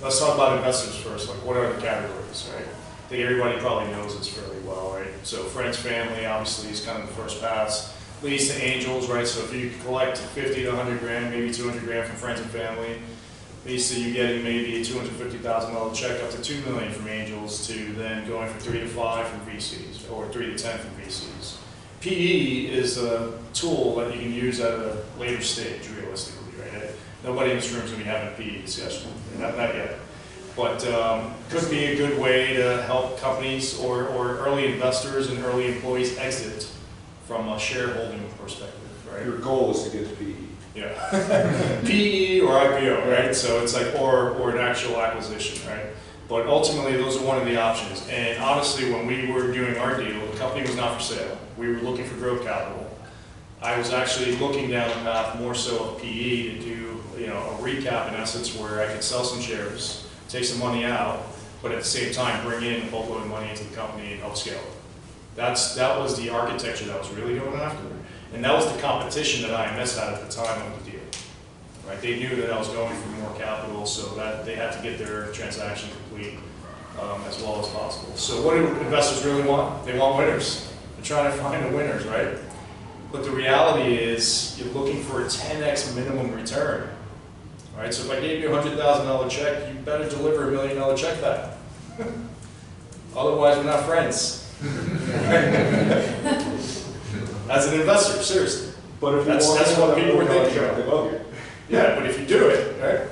Let's talk about investors first. Like, what are the categories, right? I think everybody probably knows this fairly well, right? So friends, family, obviously, is kind of the first pass. Leads to angels, right? So if you collect 50 to 100 grand, maybe 200 grand from friends and family, basically you getting maybe a $250,000 check up to $2 million from angels to then going from 3 to 5 from VCs or 3 to 10 from VCs. PE is a tool that you can use at a later stage, realistically, right? Nobody in this room is going to be having a PE discussion, not yet. But could be a good way to help companies or early investors and early employees exit from a shareholding perspective, right? Your goal is to get to PE. Yeah. PE or IPO, right? So it's like, or an actual acquisition, right? But ultimately, those are one of the options. And honestly, when we were doing our deal, the company was not for sale. We were looking for growth capital. I was actually looking down the path more so of PE to do, a recap in essence where I could sell some shares, take some money out, but at the same time bring in a boatload of money into the company and help scale it. That was the architecture that I was really going after. And that was the competition that IMS had at the time of the deal. Right? They knew that I was going for more capital, so that they had to get their transaction complete as well as possible. So what do investors really want? They want winners. They're trying to find the winners, right? But the reality is you're looking for a 10x minimum return. Right? So if I gave you a $100,000 check, you better deliver $1 million check back. Otherwise, we're not friends. As an investor, seriously. But if you That's what people were thinking they about. love you. Yeah, but if you do it, right?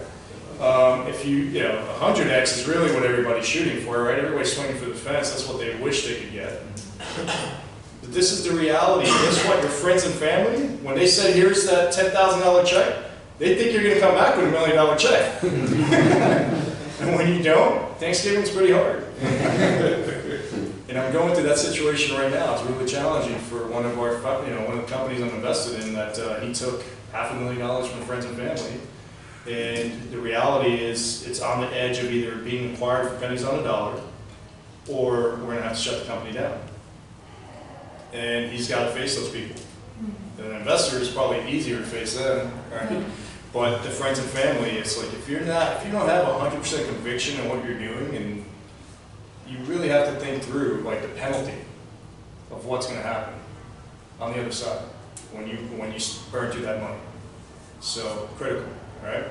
If you 100x is really what everybody's shooting for, right? Everybody's swinging for the fence. That's what they wish they could get. But this is the reality. Guess what? Your friends and family, when they say, here's that $10,000 check, they think you're going to come back with $1 million check. And when you don't, Thanksgiving's pretty hard. And I'm going through that situation right now. It's really challenging for one of our, one of the companies I'm invested in that he took $500,000 from friends and family. And the reality is it's on the edge of either being acquired for pennies on the dollar or we're going to have to shut the company down. And he's got to face those people. And an investor is probably easier to face them, right? But the friends and family, it's like if you don't have 100% conviction in what you're doing, and you really have to think through like the penalty of what's going to happen on the other side when you burn through that money. So critical, right?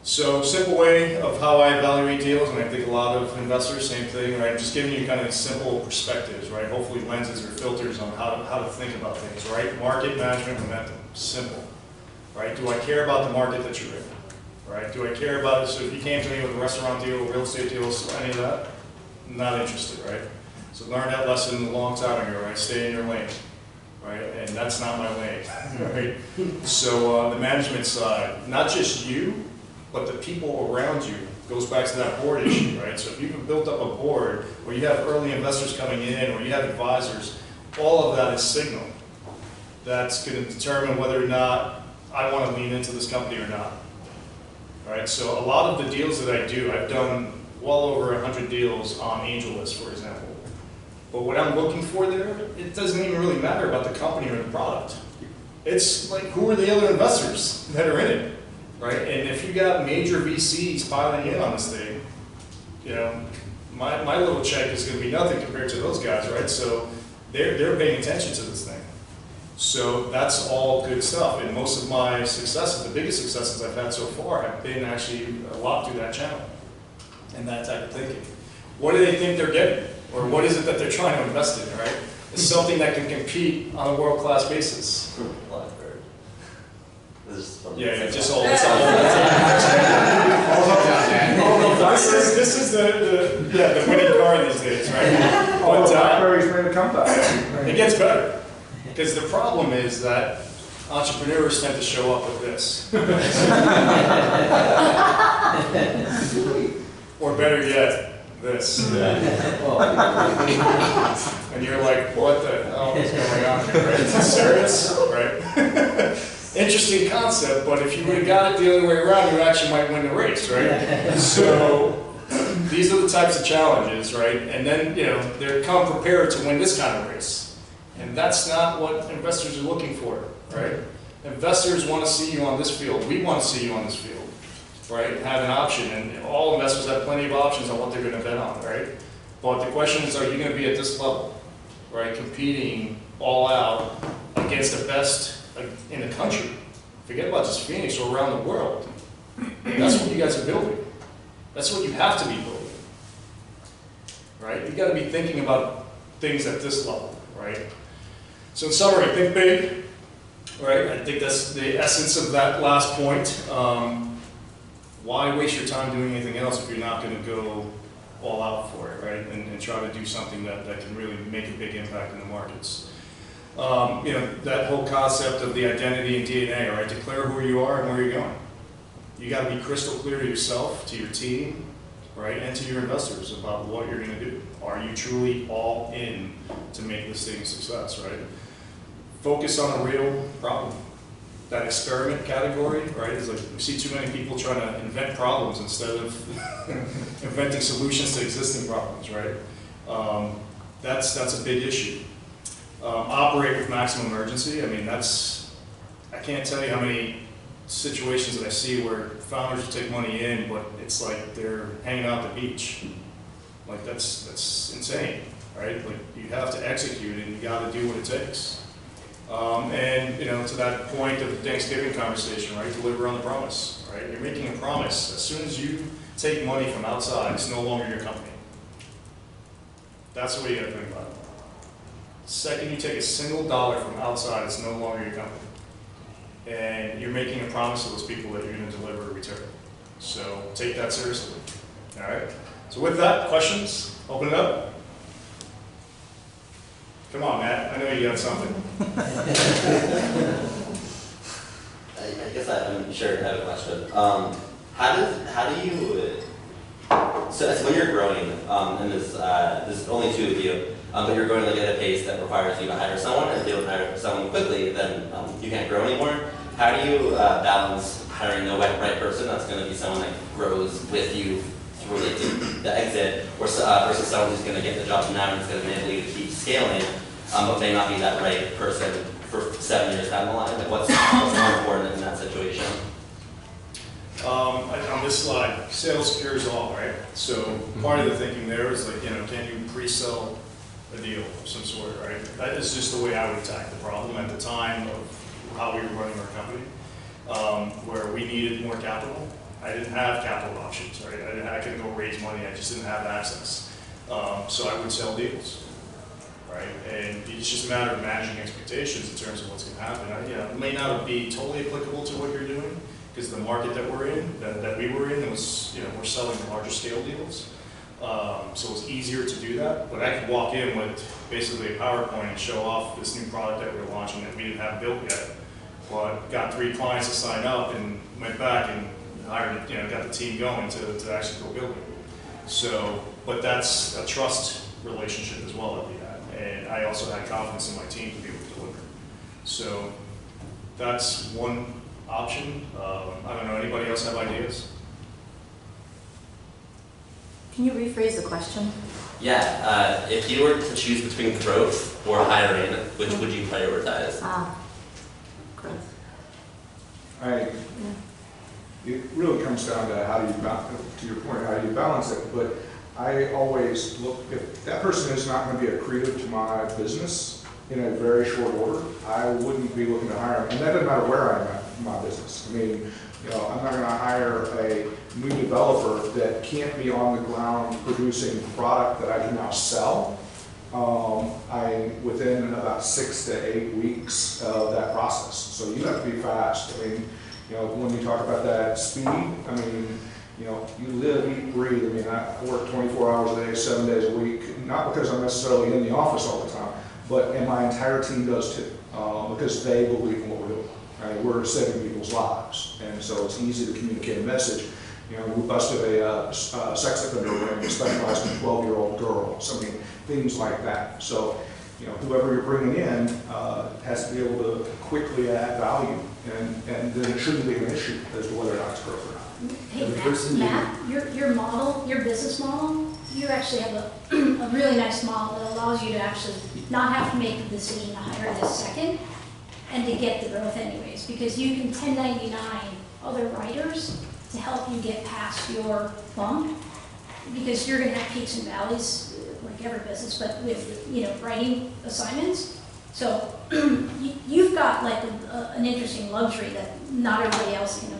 So simple way of how I evaluate deals, and I think a lot of investors, same thing, right? Just giving you kind of simple perspectives, right? Hopefully lenses or filters on how to think about things, right? Market management momentum, simple, right? Do I care about the market that you're in, right? Do I care about it? So if you came to me with a restaurant deal, real estate deals, any of that, not interested, right? So learn that lesson a long time ago, right? Stay in your lane, right? And that's not my lane, right? So the management side, not just you, but the people around you, goes back to that board issue, right? So if you've built up a board where you have early investors coming in or you have advisors, all of that is signal. That's going to determine whether or not I want to lean into this company or not. All right, so a lot of the deals that I do, I've done well over 100 deals on AngelList, for example. But what I'm looking for there, it doesn't even really matter about the company or the product. It's like, who are the other investors that are in it? Right, and if you got major VCs piling in on this thing, my little check is going to be nothing compared to those guys, right? So they're paying attention to this thing. So that's all good stuff. And most of my successes, the biggest successes I've had so far, have been actually a lot through that channel and that type of thinking. What do they think they're getting, or what is it that they're trying to invest in? Right, it's something that can compete on a world-class basis. Yeah, just all. This is the winning card these days, right? Oh, But BlackBerry's made a comeback. it gets better because the problem is that entrepreneurs tend to show up with this, or better yet, this. And you're like, what the hell is going on here? Right? Is this serious? Right? Interesting concept, but if you would have got it the other way around, you actually might win the race, right? So these are the types of challenges, right? And then, they come prepared to win this kind of race. And that's not what investors are looking for, right? Investors want to see you on this field. We want to see you on this field, right? Have an option, and all investors have plenty of options on what they're going to bet on, right? But the question is, are you going to be at this level, right? Competing all out against the best in the country. Forget about just Phoenix or around the world. That's what you guys are building. That's what you have to be building. Right? You gotta be thinking about things at this level, right? So in summary, think big, right? I think that's the essence of that last point. Why waste your time doing anything else if you're not gonna go all out for it, right? And try to do something that can really make a big impact in the markets. You know, that whole concept of the identity and DNA, right? Declare who you are and where you're going. You got to be crystal clear to yourself, to your team, right, and to your investors about what you're going to do. Are you truly all in to make this thing a success, right? Focus on a real problem. That experiment category, right, is like we see too many people trying to invent problems instead of inventing solutions to existing problems, right? That's a big issue. Operate with maximum urgency. I mean, I can't tell you how many situations that I see where founders will take money in, but it's like they're hanging out at the beach. Like that's insane, right? Like you have to execute and you got to do what it takes. And you know, to that point of the Thanksgiving conversation, right? Deliver on the promise, right? You're making a promise. As soon as you take money from outside, it's no longer your company. That's the way you got to think about it. The second you take a single dollar from outside, it's no longer your company. And you're making a promise to those people that you're going to deliver a return. So take that seriously. All right? So with that, questions? Open it up. Come on, Matt. I know you got something. I guess I'm sure I have a question. How do you, so when you're growing, and there's only two of you, but you're growing like at a pace that requires you to hire someone, and if you don't hire someone quickly, then you can't grow anymore. How do you balance hiring the right person that's going to be someone that grows with you through the exit, versus someone who's going to get the job now and is going to enable you to keep scaling, but may not be that right person for 7 years down the line? Like what's more important in that situation? On this slide, sales cures all, right? So part of the thinking there is like, you know, can you pre-sell a deal of some sort, right? That is just the way I would attack the problem at the time of how we were running our company, where we needed more capital. I didn't have capital options, right? I couldn't go raise money, I just didn't have access. So I would sell deals, right? And it's just a matter of managing expectations in terms of what's going to happen. It may not be totally applicable to what you're doing, because the market that we're in, that we were in, it was, you know, we're selling larger scale deals. So it's easier to do that, but I could walk in with basically a PowerPoint and show off this new product that we're launching that we didn't have built yet, but got 3 clients to sign up and went back and hired, you know, got the team going to actually go build it. So, but that's a trust relationship as well that we had, and I also had confidence in my team to be able to deliver. So that's one option. I don't know, anybody else have ideas? Can you rephrase the question? Yeah, if you were to choose between growth or hiring, which would you prioritize? Growth. It really comes down to how do you, to your point, how do you balance it, but I always look, if that person is not going to be accretive to my business in a very short order, I wouldn't be looking to hire them, and that doesn't matter where I'm at in my business. I mean, you know, I'm not going to hire a new developer that can't be on the ground producing product that I can now sell. Within about 6 to 8 weeks of that process. So you have to be fast. I mean, you know, when you talk about that speed, I mean, you know, you live, eat, breathe. I mean, I work 24 hours a day, 7 days a week, not because I'm necessarily in the office all the time, and my entire team does too, because they believe in what we're doing. Right? We're saving people's lives, and so it's easy to communicate a message. You know, we busted a sex offender ring that specialized in 12-year-old girls. I mean, things like that. So, you know, whoever you're bringing in has to be able to quickly add value, and then it shouldn't be an issue as to whether or not it's growth or not. Hey, Matt, your model, your business model, you actually have a really nice model that allows you to actually not have to make the decision to hire this second and to get the growth anyways, because you can 1099 other writers to help you get past your bump, because you're going to have peaks and valleys like every business, but with, you know, writing assignments. So you've got like an interesting luxury that not everybody else can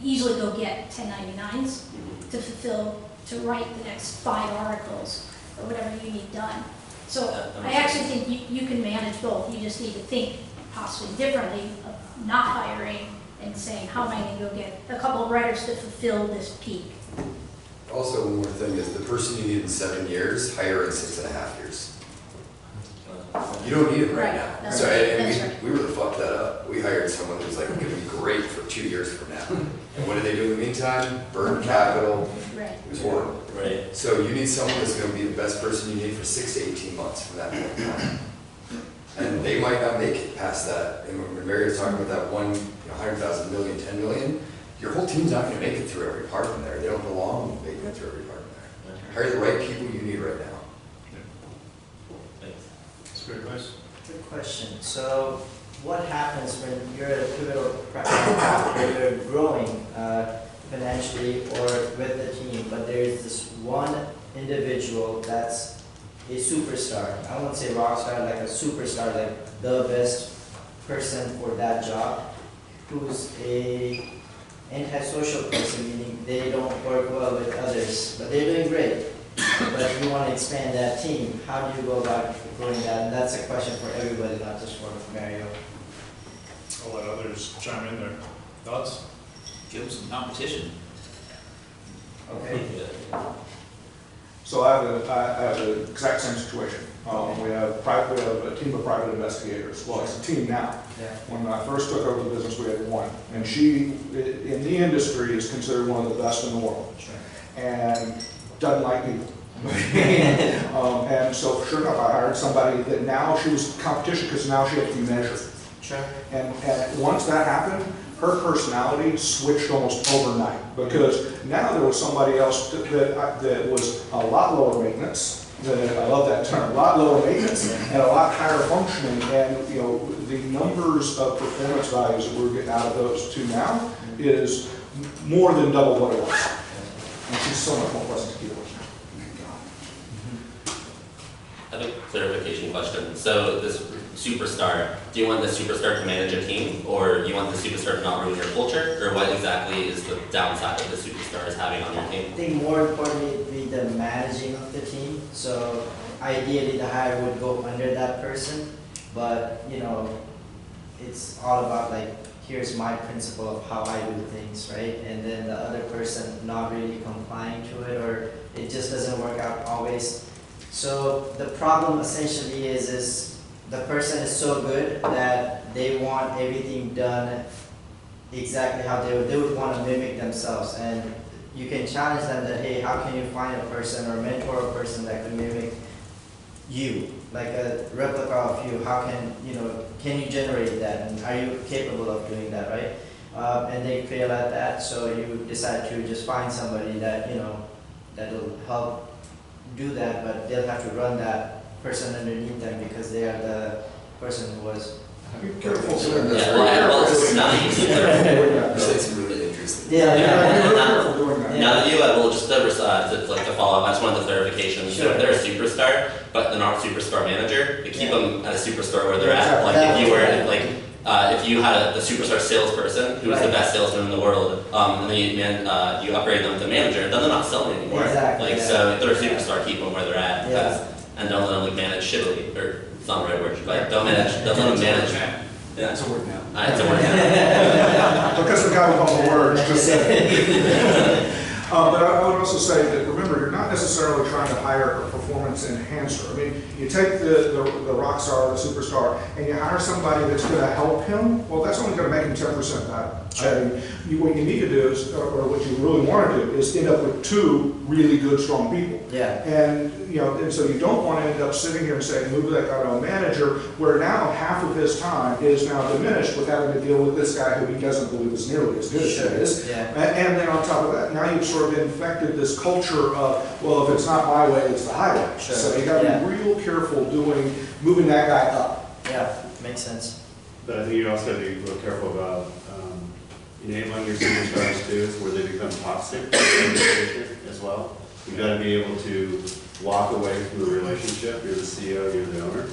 easily go get 1099s to fulfill, to write the next 5 articles or whatever you need done. So I actually think you can manage both. You just need to think possibly differently of not hiring and saying, how am I going to go get a couple of writers to fulfill this peak? Also, one more thing is the person you need in 7 years, hire in 6.5 years. You don't need it right Right, now. that's So, right, and that's we, right. we really fucked that up. We hired someone who's like gonna be great for 2 years from now. And what did they do in the meantime? Burn capital. Right. It was horrible. Right. So you need someone that's gonna be the best person you need for 6 to 18 months from that point in time. And they might not make it past that. And when Mary was talking about that one, 100,000 million, 10 million, your whole team's not gonna make it through every part in there. They don't belong making it through every part in there. Hire the right people you need right now. That's great advice. Good question. So what happens when you're at a pivotal point where you're growing financially or with the team, but there's this one individual that's a superstar. I won't say rock star, like a superstar, like the best person for that job, who's a antisocial person, meaning they don't work well with others, but they're doing great. But you want to expand that team. How do you go about growing that? And that's a question for everybody, not just for Mario. I'll let others chime in there. Thoughts? Give them some competition. Okay. So I have the exact same situation. We have a team of private investigators. Well, it's a team now. Yeah. When I first took over the business, we had one. And she, in the industry, is considered one of the best in the world. Sure. And doesn't like people. And so sure enough, I hired somebody that now she was competition because now she had to be measured. Sure. And once that happened, her personality switched almost overnight because now there was somebody else that was a lot lower maintenance. I love that term, a lot lower maintenance and a lot higher functioning. And the numbers of performance values that we're getting out of those two now is more than double what it was. And she's so much more pleasant to deal with. I have a clarification question. So this superstar, do you want the superstar to manage a team, or do you want the superstar to not ruin your culture, or what exactly is the downside of the superstar is having on your I team? think more importantly would be the managing of the team. So ideally the hire would go under that person, but it's all about like, here's my principle of how I do things, right? And then the other person not really complying to it, or it just doesn't work out always. So the problem essentially is the person is so good that they want everything done exactly how they would want to mimic themselves. And you can challenge them that, hey, how can you find a person or mentor a person that can mimic you, like a replica of you? How can you generate that? And are you capable of doing that, right? And they fail at that, so you decide to just find somebody that, that'll help do that, but they'll have to run that person underneath them because they are the person who was. Be careful. Yeah, well, it's not easy. You said some really interesting. Yeah. Now that you well, just to follow up, I just wanted the clarification. So if they're a superstar, but they're not a superstar manager, they keep them at a superstar where they're at. Like if you were if you had the superstar salesperson who was the best salesman in the world, and then you upgrade them to manager, then they're not selling anymore. Exactly. So if they're a superstar, keep them where they're at. And don't let them manage shittily, or it's not the right word, but don't let them manage. Yeah, It's a word now. It's a word now. Because the guy with all the words just said. But I would also say that, remember, you're not necessarily trying to hire a performance enhancer. I mean, you take the rock star, the superstar, and you hire somebody that's going to help him, well, that's only going to make him 10% better. Sure. What you need to do is, or what you really want to do, is end up with two really good, strong people. Yeah. And so you don't want to end up sitting here and saying, move that guy to a manager, where now half of his time is now diminished with having to deal with this guy who he doesn't believe is nearly as good as he is. Yeah. And then on top of that, now you've sort of infected this culture of, well, if it's not my way, it's the highway. Sure. So you got to be real careful moving that guy up. Yeah, makes sense. But I think you also have to be real careful about enabling your superstars too, where they become toxic as well. You've got to be able to walk away from the relationship. You're the CEO, you're the owner.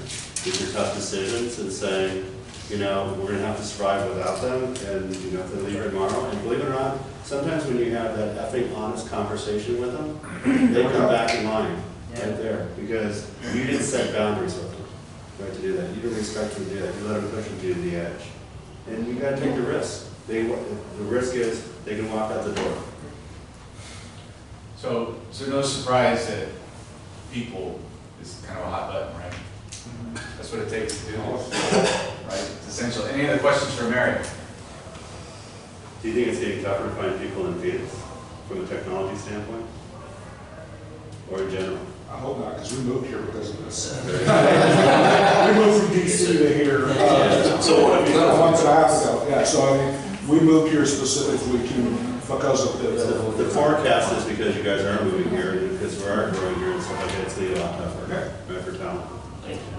These are tough decisions, and saying, we're going to have to survive without them, and if they leave tomorrow, and believe it or not, sometimes when you have that effing honest conversation with them, they come back in line right there, because you didn't set boundaries with them, right, to do that. You didn't respect them to do that. You let them push them to the edge. And you gotta take the risk. The risk is they can walk out the door. So no surprise that people is kind of a hot button, right? That's what it takes to do this, right? It's essential. Any other questions for Mary? Do you think it's getting tougher to find people in Phoenix from a technology standpoint? Or in general? I hope not, because we moved here because of this. We moved from DC to here, So what have you a done? month and a half ago. Yeah, so I mean, we moved here specifically because of The forecast is because you guys are moving here, and because we are growing here and stuff like that, it's going to be a lot tougher, right, for talent.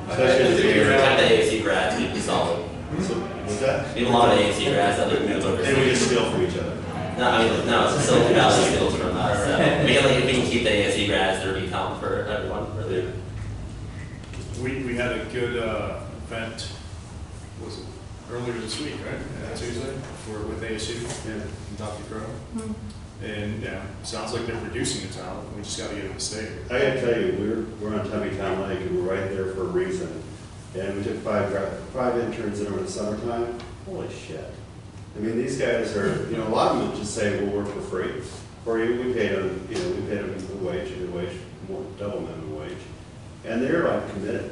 Especially in the If you area. have the AAC grads, we'd be solid. So, what's that? We have a lot of AAC grads that would move over. And we just steal from each other. No, I mean, no, it's a Silicon Valley skills from us. So we can, like, if we can keep the ASC grads, there'll be talent for everyone, really. We had a good event, was it earlier this week, right? Tuesday, with ASU and Dr. Crow. And yeah, sounds like they're producing the talent. We just got to get them to stay here. I gotta tell you, we're on Town Lake, and we're right there for a reason. And we took five interns in over the summertime. Holy shit. I mean, these guys are, a lot of them just say, we'll work for free for you. We paid them, we paid them a good wage, more, double minimum wage. And they're like committed.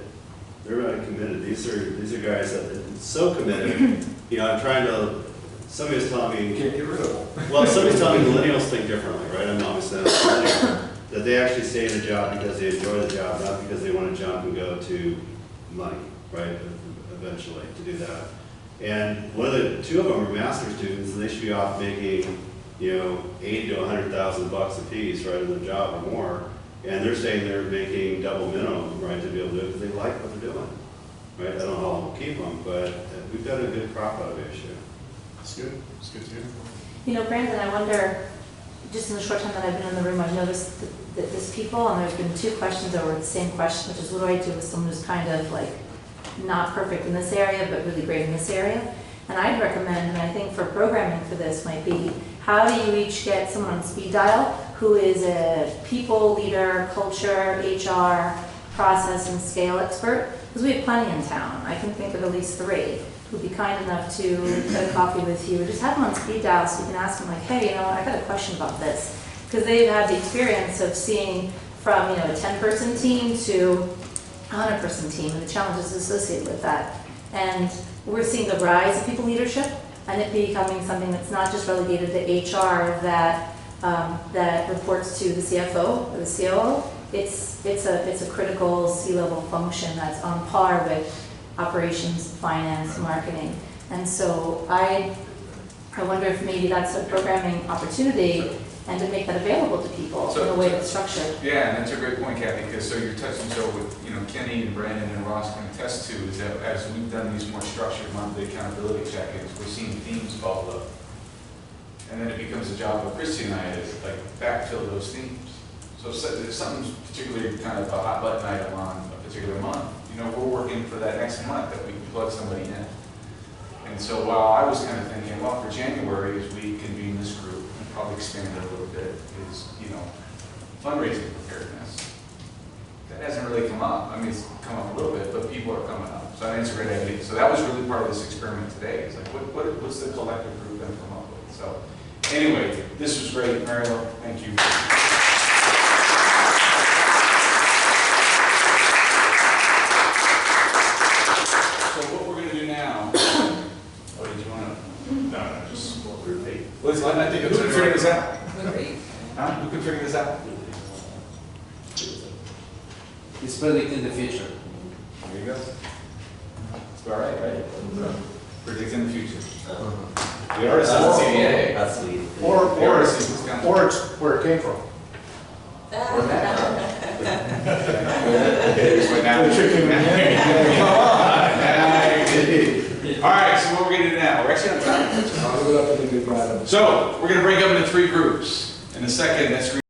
They're like committed. These are guys that are so committed. I'm trying to, somebody was telling me, can't get rid of them. well, somebody's telling me millennials think differently, right? I'm obviously not a millennial. That they actually stay in a job because they enjoy the job, not because they want to jump and go to money, right? Eventually, to do that. And two of them are master's students, and they should be off making, $80,000 to $100,000 a piece, right, in their job or more. And they're saying they're making double minimum, right, to be able to do it because they like what they're doing, right? I don't know how long we'll keep them, but we've got a good crop out of issue. It's good. It's good to hear. Brandon, I wonder, just in the short time that I've been in the room, I've noticed that there's people, and there's been two questions over the same question, which is, what do I do with someone who's kind of like not perfect in this area, but really great in this area? And I'd recommend, and I think for programming for this might be, how do you each get someone on speed dial who is a people leader, culture, HR, process, and scale expert? Because we have plenty in town. I can think of at least 3 who'd be kind enough to get a coffee with you, or just have them on speed dial so you can ask them like, hey, I got a question about this. Because they've had the experience of seeing from, a 10-person team to a 100-person team and the challenges associated with that. And we're seeing the rise of people leadership and it becoming something that's not just relegated to HR that reports to the CFO or the COO. It's a critical C-level function that's on par with operations, finance, marketing. And so I wonder if maybe that's a programming opportunity and to make that available to people in a way that's structured. Yeah, and that's a great point, Kathy, because so you're touching, so with, Kenny and Brandon and Ross can attest to is that as we've done these more structured monthly accountability check-ins, we're seeing themes bubble up. And then it becomes a job of Christy and I to like backfill those themes. So if something's particularly kind of a hot button item on a particular month, we're working for that next month that we can plug somebody in. And so while I was kind of thinking, well, for January, as we convene this group, and probably expand it a little bit, is, fundraising preparedness. That hasn't really come up. I mean, it's come up a little bit, but people are coming up. So I think it's a great idea. So that was really part of this experiment today. Is like, what's the collective group going to come up with? So anyway, this was great. Mario, thank you. I think who can figure this out? Huh? Who can figure this out? It's predicting the future. There you go. It's all right? Predicting the future. We already said the CDA. That's sweet. Or it's where it came from. All right, so what we're going to do now, we're actually on time. So we're going to break up into 3 groups. In a second, that's